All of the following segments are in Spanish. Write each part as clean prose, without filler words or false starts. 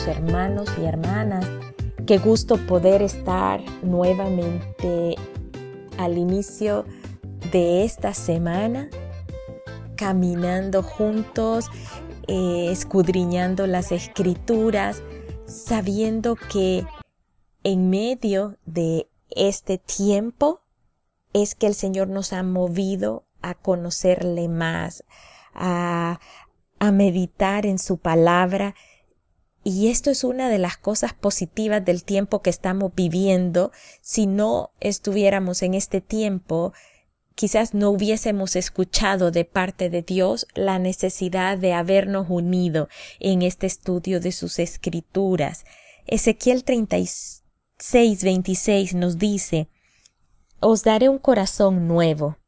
hermanos y hermanas. Qué gusto poder estar nuevamente al inicio de esta semana, caminando juntos, escudriñando las Escrituras, sabiendo que en medio de este tiempo es que el Señor nos ha movido a conocerle más, a meditar en su palabra. Y esto es una de las cosas positivas del tiempo que estamos viviendo. Si no estuviéramos en este tiempo, quizás no hubiésemos escuchado de parte de Dios la necesidad de habernos unido en este estudio de sus Escrituras. Ezequiel 36:26 nos dice: os daré un corazón nuevo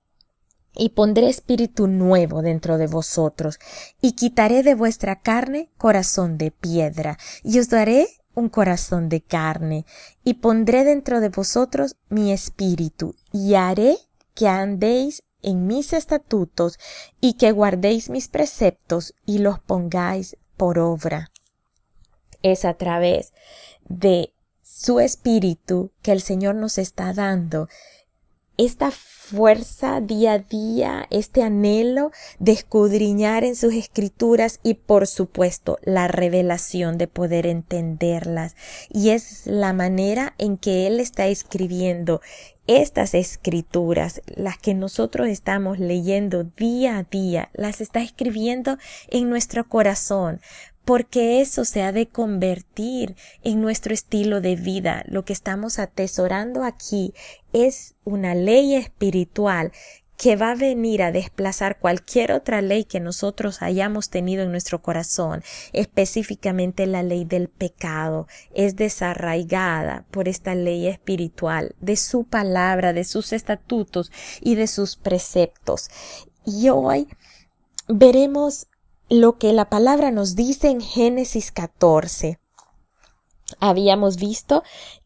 y pondré espíritu nuevo dentro de vosotros, y quitaré de vuestra carne corazón de piedra, y os daré un corazón de carne, y pondré dentro de vosotros mi espíritu, y haré que andéis en mis estatutos, y que guardéis mis preceptos, y los pongáis por obra. Es a través de su espíritu que el Señor nos está dando esta fuerza día a día, este anhelo de escudriñar en sus Escrituras y, por supuesto, la revelación de poder entenderlas. Y es la manera en que Él está escribiendo estas Escrituras, las que nosotros estamos leyendo día a día, las está escribiendo en nuestro corazón, porque eso se ha de convertir en nuestro estilo de vida. Lo que estamos atesorando aquí es una ley espiritual que va a venir a desplazar cualquier otra ley que nosotros hayamos tenido en nuestro corazón. Específicamente la ley del pecado es desarraigada por esta ley espiritual de su palabra, de sus estatutos y de sus preceptos. Y hoy veremos lo que la palabra nos dice en Génesis 14. Habíamos visto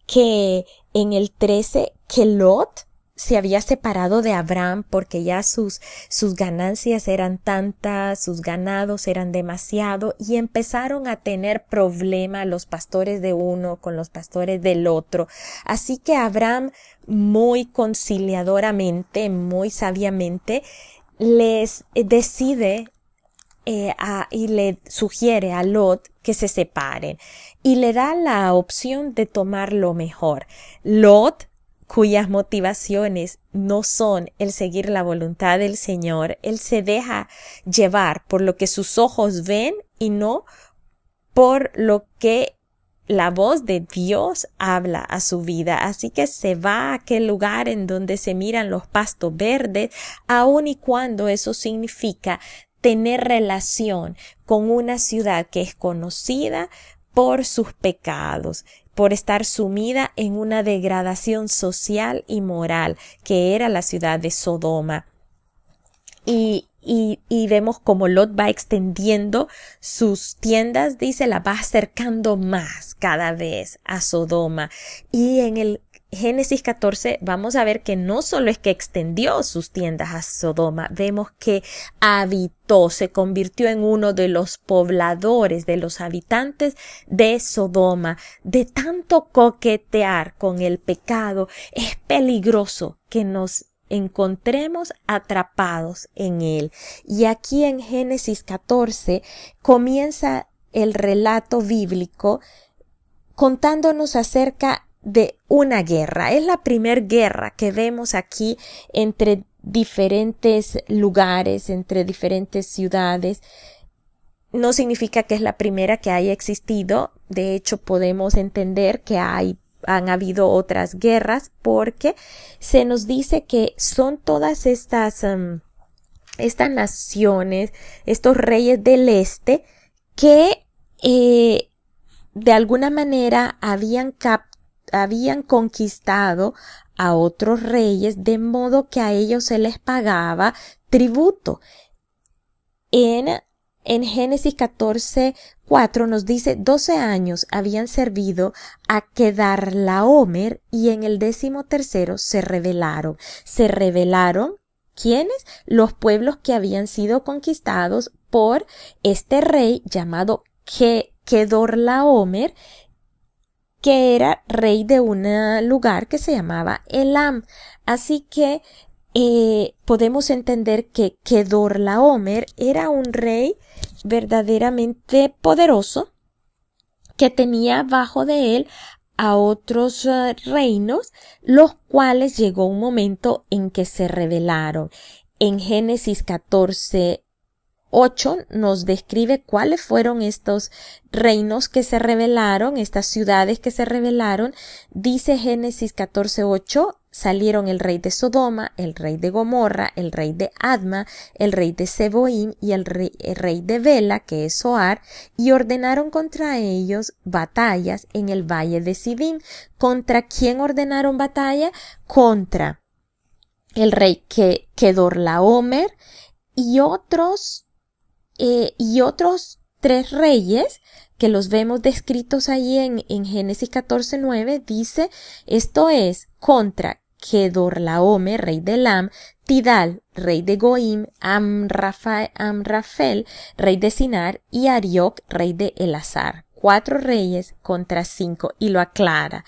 que en el 13 que Lot se había separado de Abraham porque ya sus ganancias eran tantas, sus ganados eran demasiado, y empezaron a tener problema los pastores de uno con los pastores del otro. Así que Abraham, muy conciliadoramente, muy sabiamente, les decide y le sugiere a Lot que se separen, y le da la opción de tomar lo mejor. Lot, cuyas motivaciones no son el seguir la voluntad del Señor, él se deja llevar por lo que sus ojos ven y no por lo que la voz de Dios habla a su vida. Así que se va a aquel lugar en donde se miran los pastos verdes, aun y cuando eso significa tener relación con una ciudad que es conocida por sus pecados, por estar sumida en una degradación social y moral, que era la ciudad de Sodoma. Y vemos como Lot va extendiendo sus tiendas, dice, la va acercando más cada vez a Sodoma. Y en el Génesis 14 vamos a ver que no solo es que extendió sus tiendas a Sodoma, vemos que habitó, se convirtió en uno de los pobladores, de los habitantes de Sodoma. De tanto coquetear con el pecado, es peligroso que nos encontremos atrapados en él. Y aquí en Génesis 14 comienza el relato bíblico contándonos acerca de una guerra. Es la primera guerra que vemos aquí entre diferentes lugares, entre diferentes ciudades. No significa que es la primera que haya existido. De hecho, podemos entender que han habido otras guerras, porque se nos dice que son todas estas naciones, estos reyes del este, que de alguna manera habían conquistado a otros reyes, de modo que a ellos se les pagaba tributo. En Génesis 14:4 nos dice: 12 años habían servido a Kedorlaomer, y en el 13º se rebelaron. ¿Se rebelaron quiénes? Los pueblos que habían sido conquistados por este rey llamado Kedorlaomer, que era rey de un lugar que se llamaba Elam. Así que podemos entender que Kedorlaomer era un rey verdaderamente poderoso, que tenía bajo de él a otros reinos, los cuales llegó un momento en que se rebelaron. En Génesis 14:8 nos describe cuáles fueron estos reinos que se rebelaron, estas ciudades que se rebelaron. Dice Génesis 14:8, salieron el rey de Sodoma, el rey de Gomorra, el rey de Adma, el rey de Seboim y el rey de Bela, que es Zoar, y ordenaron contra ellos batallas en el valle de Sidim. ¿Contra quién ordenaron batalla? Contra el rey Kedorlaomer y otros 3 reyes que los vemos descritos allí en Génesis 14:9. Dice, esto es contra Kedorlaomer, rey de Elam, Tidal, rey de Goim, Amrafel, rey de Sinar, y Arioc, rey de Elazar. 4 reyes contra 5, y lo aclara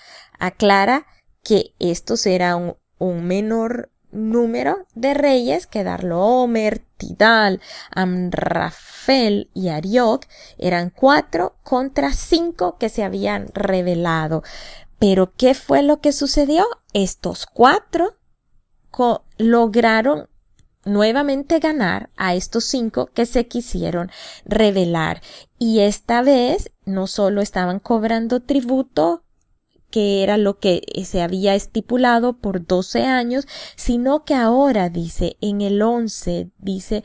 que estos eran un menor número de reyes. Kedorlaomer, Tidal, Amrafel y Arioc eran 4 contra 5 que se habían rebelado. Pero ¿qué fue lo que sucedió? Estos 4 lograron nuevamente ganar a estos 5 que se quisieron rebelar. Y esta vez no solo estaban cobrando tributo, que era lo que se había estipulado por 12 años, sino que ahora dice, en el 11, dice,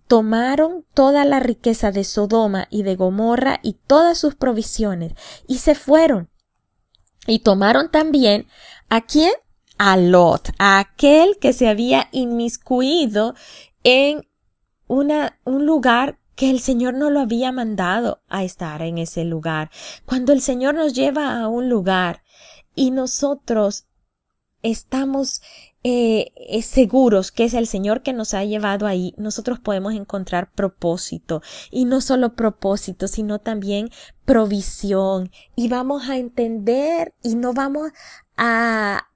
tomaron toda la riqueza de Sodoma y de Gomorra y todas sus provisiones y se fueron. Y tomaron también, ¿a quién? A Lot, a aquel que se había inmiscuido en un lugar que el Señor no lo había mandado a estar en ese lugar. Cuando el Señor nos lleva a un lugar y nosotros estamos seguros que es el Señor que nos ha llevado ahí, nosotros podemos encontrar propósito, y no solo propósito, sino también provisión, y vamos a entender y no vamos a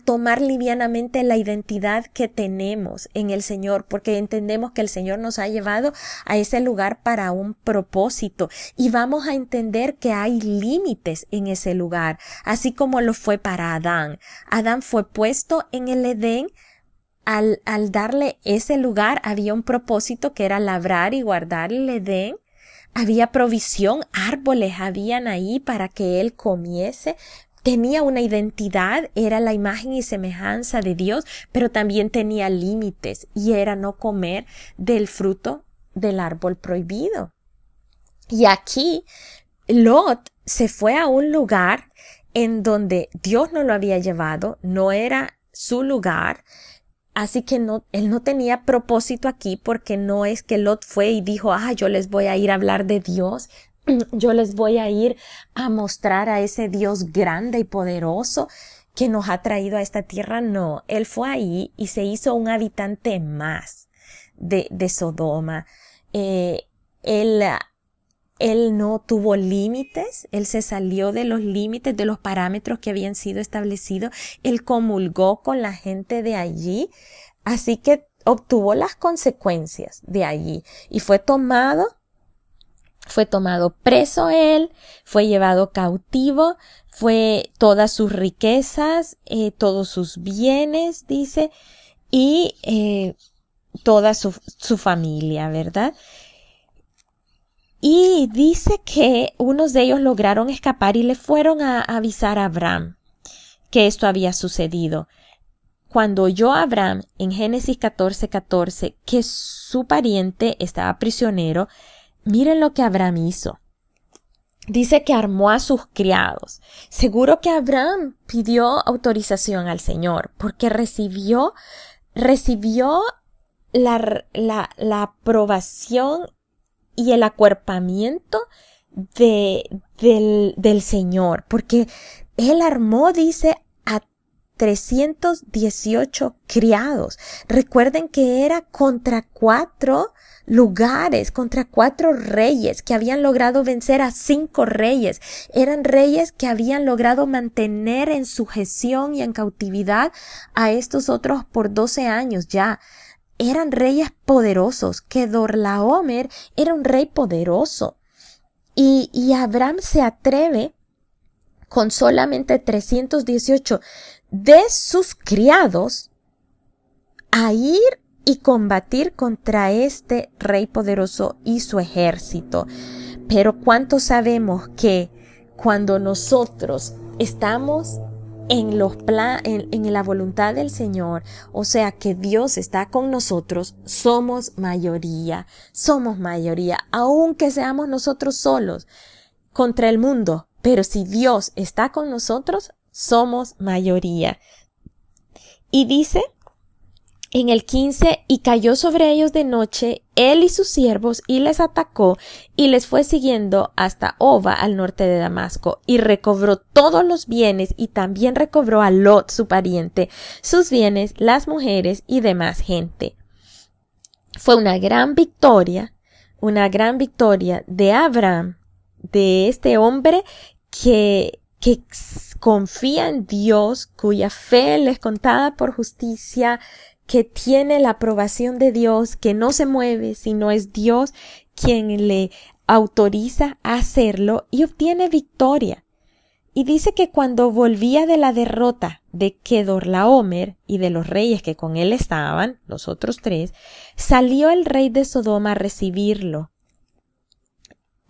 tomar livianamente la identidad que tenemos en el Señor, porque entendemos que el Señor nos ha llevado a ese lugar para un propósito, y vamos a entender que hay límites en ese lugar, así como lo fue para Adán. Adán fue puesto en el Edén. Al darle ese lugar había un propósito, que era labrar y guardar el Edén. Había provisión, árboles habían ahí para que él comiese. Tenía una identidad, era la imagen y semejanza de Dios, pero también tenía límites, y era no comer del fruto del árbol prohibido. Y aquí Lot se fue a un lugar en donde Dios no lo había llevado, no era su lugar, así que él no tenía propósito aquí, porque no es que Lot fue y dijo, yo les voy a ir a hablar de Dios, yo les voy a ir a mostrar a ese Dios grande y poderoso que nos ha traído a esta tierra. No, él fue ahí y se hizo un habitante más de Sodoma. Él no tuvo límites, él se salió de los límites, de los parámetros que habían sido establecidos. Él comulgó con la gente de allí, así que obtuvo las consecuencias de allí y fue tomado preso él, fue llevado cautivo, fue todas sus riquezas, todos sus bienes, dice, y toda su familia, ¿verdad? Y dice que unos de ellos lograron escapar y le fueron a avisar a Abraham que esto había sucedido. Cuando oyó Abraham en Génesis 14:14 que su pariente estaba prisionero, miren lo que Abraham hizo. Dice que armó a sus criados. Seguro que Abraham pidió autorización al Señor, porque recibió la aprobación y el acuerpamiento del Señor, porque él armó, dice, a 318 criados. Recuerden que era contra 4 lugares, contra 4 reyes que habían logrado vencer a 5 reyes. Eran reyes que habían logrado mantener en sujeción y en cautividad a estos otros por 12 años ya. Eran reyes poderosos. Kedorlaomer era un rey poderoso. Y Abraham se atreve con solamente 318 de sus criados a ir y combatir contra este rey poderoso y su ejército. Pero ¿cuánto sabemos que cuando nosotros estamos en la voluntad del Señor, o sea que Dios está con nosotros, somos mayoría, aunque seamos nosotros solos contra el mundo, pero si Dios está con nosotros, somos mayoría. Y dice en el 15, y cayó sobre ellos de noche él y sus siervos, y les atacó, y les fue siguiendo hasta Oba, al norte de Damasco, y recobró todos los bienes, y también recobró a Lot, su pariente, sus bienes, las mujeres y demás gente. Fue una gran victoria de Abraham, de este hombre que confía en Dios, cuya fe le es contada por justicia, que tiene la aprobación de Dios, que no se mueve, sino es Dios quien le autoriza a hacerlo y obtiene victoria. Y dice que cuando volvía de la derrota de Kedorlaomer y de los reyes que con él estaban, los otros 3, salió el rey de Sodoma a recibirlo.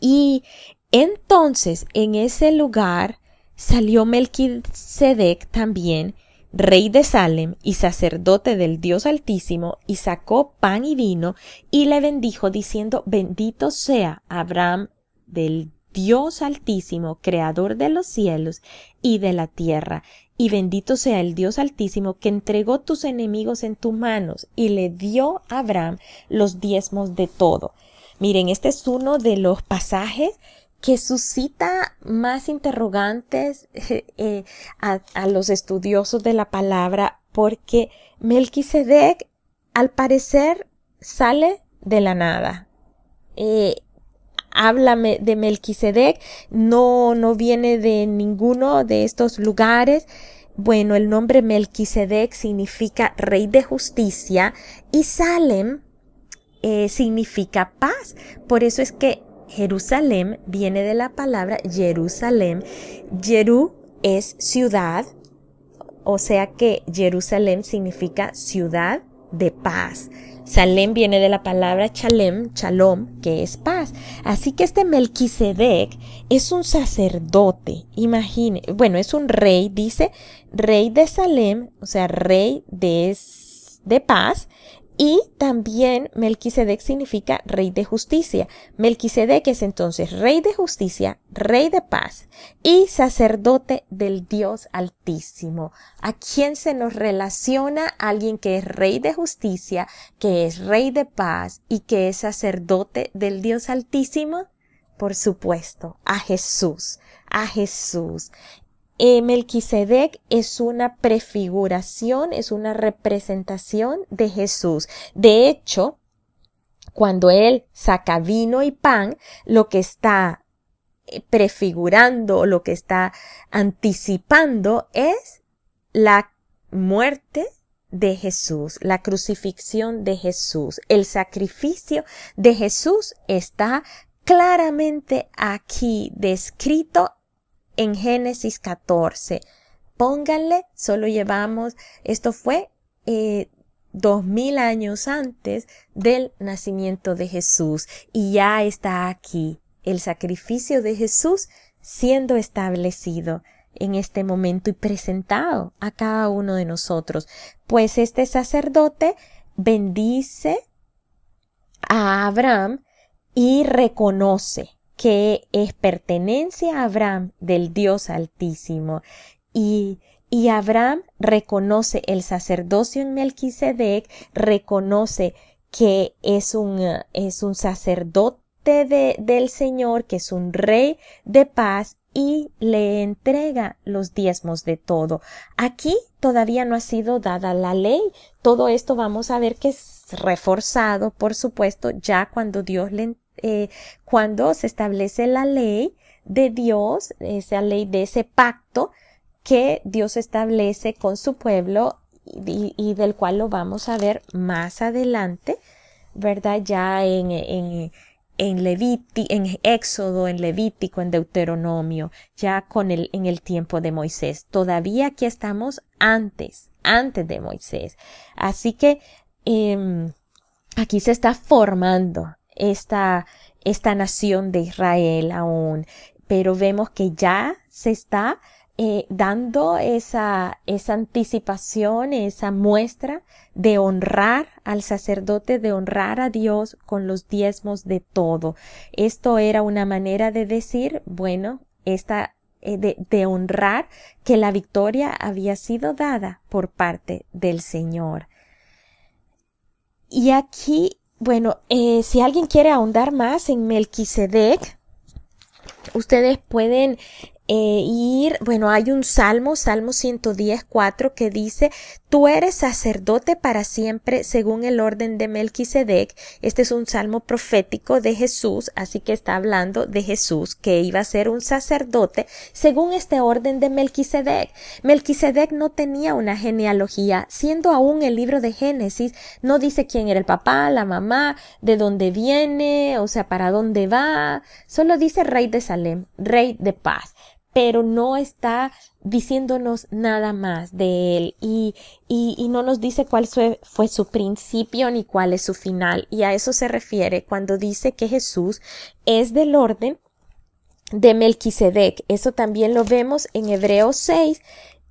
Y entonces en ese lugar salió Melquisedec también, rey de Salem y sacerdote del Dios Altísimo, y sacó pan y vino, y le bendijo, diciendo: bendito sea Abraham del Dios Altísimo, creador de los cielos y de la tierra, y bendito sea el Dios Altísimo, que entregó tus enemigos en tus manos, y le dio a Abraham los diezmos de todo. Miren, este es uno de los pasajes que suscita más interrogantes a los estudiosos de la palabra, porque Melquisedec al parecer sale de la nada. Háblame de Melquisedec, no viene de ninguno de estos lugares. Bueno, el nombre Melquisedec significa rey de justicia y Salem significa paz. Por eso es que Jerusalén viene de la palabra Jerusalén. Jerú es ciudad, o sea que Jerusalén significa ciudad de paz. Salem viene de la palabra Shalom, que es paz. Así que este Melquisedec es un sacerdote, es un rey, dice, rey de Salem, o sea, rey de paz. Y también Melquisedec significa rey de justicia. Melquisedec es entonces rey de justicia, rey de paz y sacerdote del Dios Altísimo. ¿A quién se nos relaciona? Alguien que es rey de justicia, que es rey de paz y que es sacerdote del Dios Altísimo. Por supuesto, a Jesús. Melquisedec es una prefiguración, es una representación de Jesús. De hecho, cuando él saca vino y pan, lo que está prefigurando, lo que está anticipando es la muerte de Jesús, la crucifixión de Jesús. El sacrificio de Jesús está claramente aquí descrito en Génesis 14. Pónganle, esto fue 2000 años antes del nacimiento de Jesús y ya está aquí el sacrificio de Jesús siendo establecido en este momento y presentado a cada uno de nosotros. Pues este sacerdote bendice a Abraham y reconoce que es pertenencia a Abraham del Dios Altísimo. Y Abraham reconoce el sacerdocio en Melquisedec, reconoce que es un sacerdote del Señor, que es un rey de paz y le entrega los diezmos de todo. Aquí todavía no ha sido dada la ley. Todo esto vamos a ver que es reforzado, por supuesto, ya cuando cuando se establece la ley de Dios, esa ley de ese pacto que Dios establece con su pueblo y del cual lo vamos a ver más adelante, ¿verdad? Ya en Éxodo, en Levítico, en Deuteronomio, ya en el tiempo de Moisés. Todavía aquí estamos antes de Moisés. Así que aquí se está formando esta nación de Israel aún, pero vemos que ya se está dando esa anticipación, esa muestra de honrar al sacerdote, de honrar a Dios con los diezmos de todo. Esto era una manera de decir, bueno, de honrar que la victoria había sido dada por parte del Señor. Y aquí, bueno, si alguien quiere ahondar más en Melquisedec, ustedes pueden bueno, hay un Salmo 110:4 que dice: tú eres sacerdote para siempre según el orden de Melquisedec. Este es un salmo profético de Jesús, así que está hablando de Jesús, que iba a ser un sacerdote según este orden de Melquisedec. Melquisedec no tenía una genealogía, siendo aún el libro de Génesis no dice quién era el papá, la mamá, de dónde viene, o sea, para dónde va. Solo dice rey de Salem, rey de paz, pero no está diciéndonos nada más de él y no nos dice cuál fue su principio ni cuál es su final. Y a eso se refiere cuando dice que Jesús es del orden de Melquisedec. Eso también lo vemos en Hebreos 6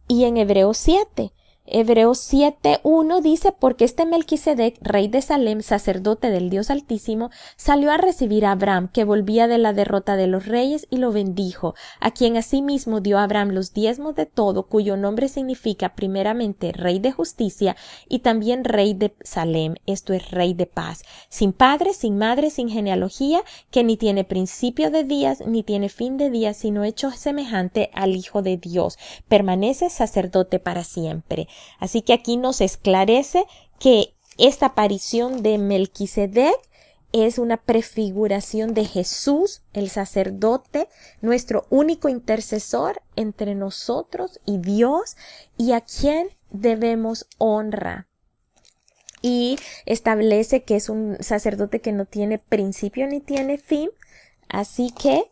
y en Hebreos 7. Hebreos 7:1 dice: porque este Melquisedec, rey de Salem, sacerdote del Dios Altísimo, salió a recibir a Abraham, que volvía de la derrota de los reyes, y lo bendijo, a quien asimismo dio a Abraham los diezmos de todo, cuyo nombre significa primeramente rey de justicia y también rey de Salem, esto es rey de paz, sin padre, sin madre, sin genealogía, que ni tiene principio de días ni tiene fin de días, sino hecho semejante al Hijo de Dios, permanece sacerdote para siempre. Así que aquí nos esclarece que esta aparición de Melquisedec es una prefiguración de Jesús, el sacerdote, nuestro único intercesor entre nosotros y Dios, y a quien debemos honra. Y establece que es un sacerdote que no tiene principio ni tiene fin, así que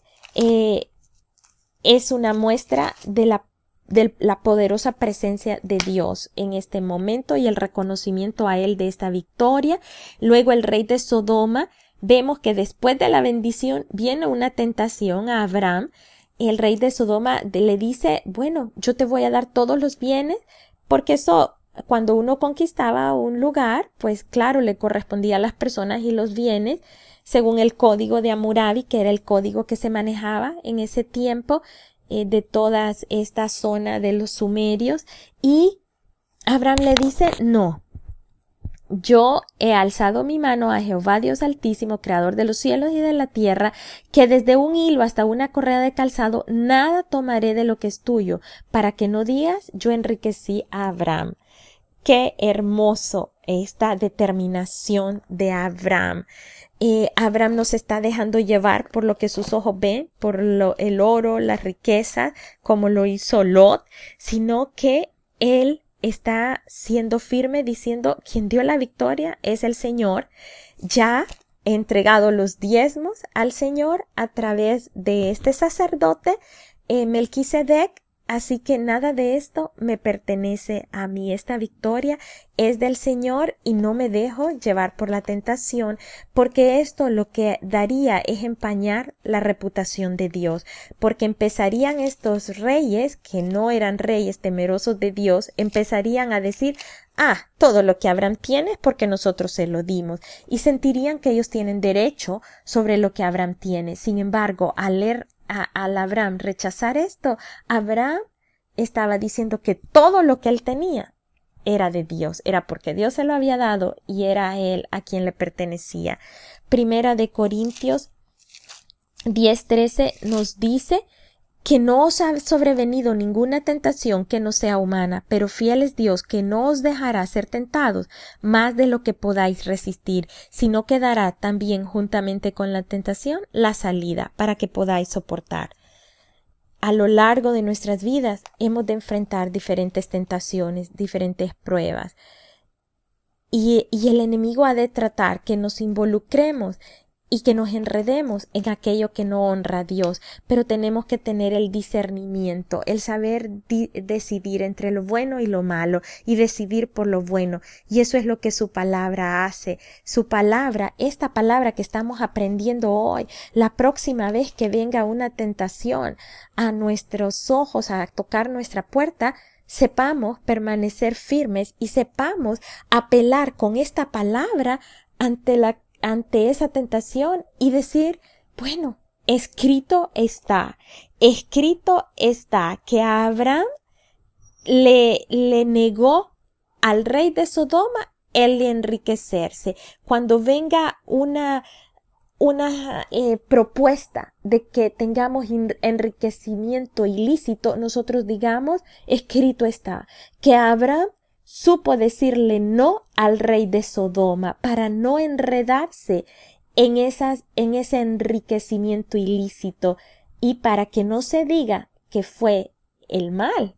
es una muestra de la poderosa presencia de Dios en este momento y el reconocimiento a él de esta victoria. Luego el rey de Sodoma, vemos que después de la bendición viene una tentación a Abraham. El rey de Sodoma le dice: bueno, yo te voy a dar todos los bienes, porque eso, cuando uno conquistaba un lugar, pues claro, le correspondía a las personas y los bienes según el código de Hammurabi, que era el código que se manejaba en ese tiempo de toda esta zona de los sumerios. Y Abraham le dice: no, yo he alzado mi mano a Jehová Dios Altísimo, creador de los cielos y de la tierra, que desde un hilo hasta una correa de calzado nada tomaré de lo que es tuyo, para que no digas: yo enriquecí a Abraham. Qué hermoso esta determinación de Abraham. Abraham no se está dejando llevar por lo que sus ojos ven, por el oro, la riqueza, como lo hizo Lot, sino que él está siendo firme diciendo: quien dio la victoria es el Señor. Ya he entregado los diezmos al Señor a través de este sacerdote, Melquisedec. Así que nada de esto me pertenece a mí. Esta victoria es del Señor y no me dejo llevar por la tentación, porque esto lo que daría es empañar la reputación de Dios, porque empezarían estos reyes, que no eran reyes temerosos de Dios, empezarían a decir: todo lo que Abraham tiene es porque nosotros se lo dimos, y sentirían que ellos tienen derecho sobre lo que Abraham tiene. Sin embargo, al Abraham rechazar esto, Abraham estaba diciendo que todo lo que él tenía era de Dios, era porque Dios se lo había dado y era a él a quien le pertenecía. Primera de Corintios 10:13 nos dice que no os ha sobrevenido ninguna tentación que no sea humana, pero fiel es Dios, que no os dejará ser tentados más de lo que podáis resistir, sino que dará también juntamente con la tentación la salida para que podáis soportar. A lo largo de nuestras vidas hemos de enfrentar diferentes tentaciones, diferentes pruebas, y el enemigo ha de tratar que nos involucremos y que nos enredemos en aquello que no honra a Dios, pero tenemos que tener el discernimiento, el saber decidir entre lo bueno y lo malo y decidir por lo bueno, y eso es lo que su palabra hace. Su palabra, esta palabra que estamos aprendiendo hoy, la próxima vez que venga una tentación a nuestros ojos a tocar nuestra puerta, sepamos permanecer firmes y sepamos apelar con esta palabra ante esa tentación y decir, bueno, escrito está que a Abraham le negó al rey de Sodoma el enriquecerse. Cuando venga una propuesta de que tengamos enriquecimiento ilícito, nosotros digamos, escrito está, que Abraham supo decirle no al rey de Sodoma para no enredarse en ese enriquecimiento ilícito y para que no se diga que fue el mal,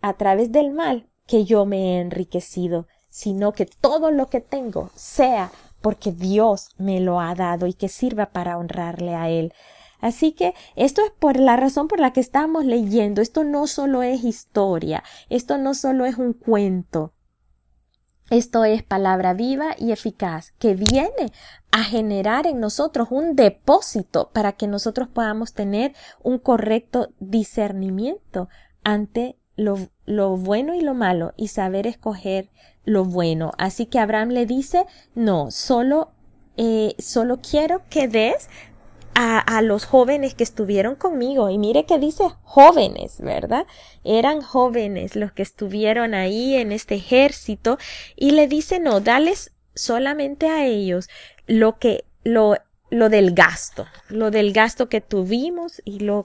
a través del mal, que yo me he enriquecido, sino que todo lo que tengo sea porque Dios me lo ha dado y que sirva para honrarle a Él. Así que esto es por la razón por la que estamos leyendo. Esto no solo es historia, esto no solo es un cuento. Esto es palabra viva y eficaz que viene a generar en nosotros un depósito para que nosotros podamos tener un correcto discernimiento ante lo bueno y lo malo y saber escoger lo bueno. Así que Abraham le dice, no, solo quiero que des a los jóvenes que estuvieron conmigo. Y mire que dice jóvenes, ¿verdad? Eran jóvenes los que estuvieron ahí en este ejército y le dice, no, dales solamente a ellos lo del gasto que tuvimos y lo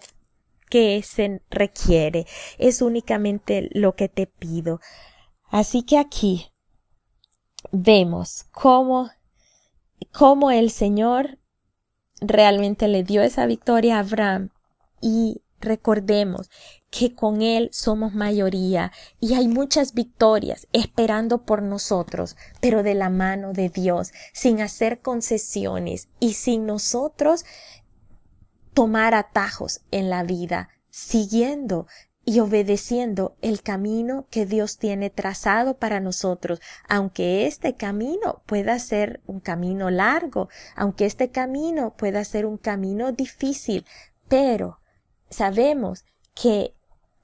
que se requiere. Es únicamente lo que te pido. Así que aquí vemos cómo el Señor realmente le dio esa victoria a Abraham, y recordemos que con Él somos mayoría y hay muchas victorias esperando por nosotros, pero de la mano de Dios, sin hacer concesiones y sin nosotros tomar atajos en la vida, siguiendo y obedeciendo el camino que Dios tiene trazado para nosotros, aunque este camino pueda ser un camino largo, aunque este camino pueda ser un camino difícil, pero sabemos que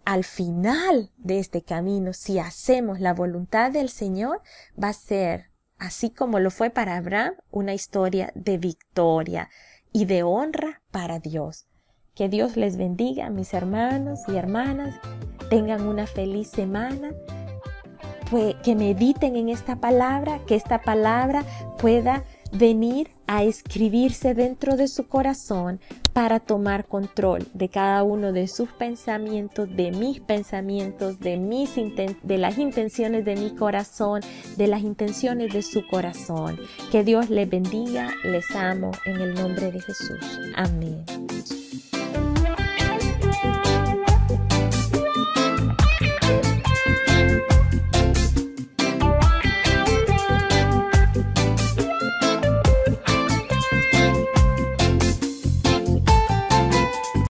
al final de este camino, si hacemos la voluntad del Señor, va a ser, así como lo fue para Abraham, una historia de victoria y de honra para Dios. Que Dios les bendiga, mis hermanos y hermanas. Tengan una feliz semana. Que mediten en esta palabra, que esta palabra pueda venir a escribirse dentro de su corazón para tomar control de cada uno de sus pensamientos, de mis pensamientos, de las intenciones de mi corazón, de las intenciones de su corazón. Que Dios les bendiga, les amo en el nombre de Jesús. Amén.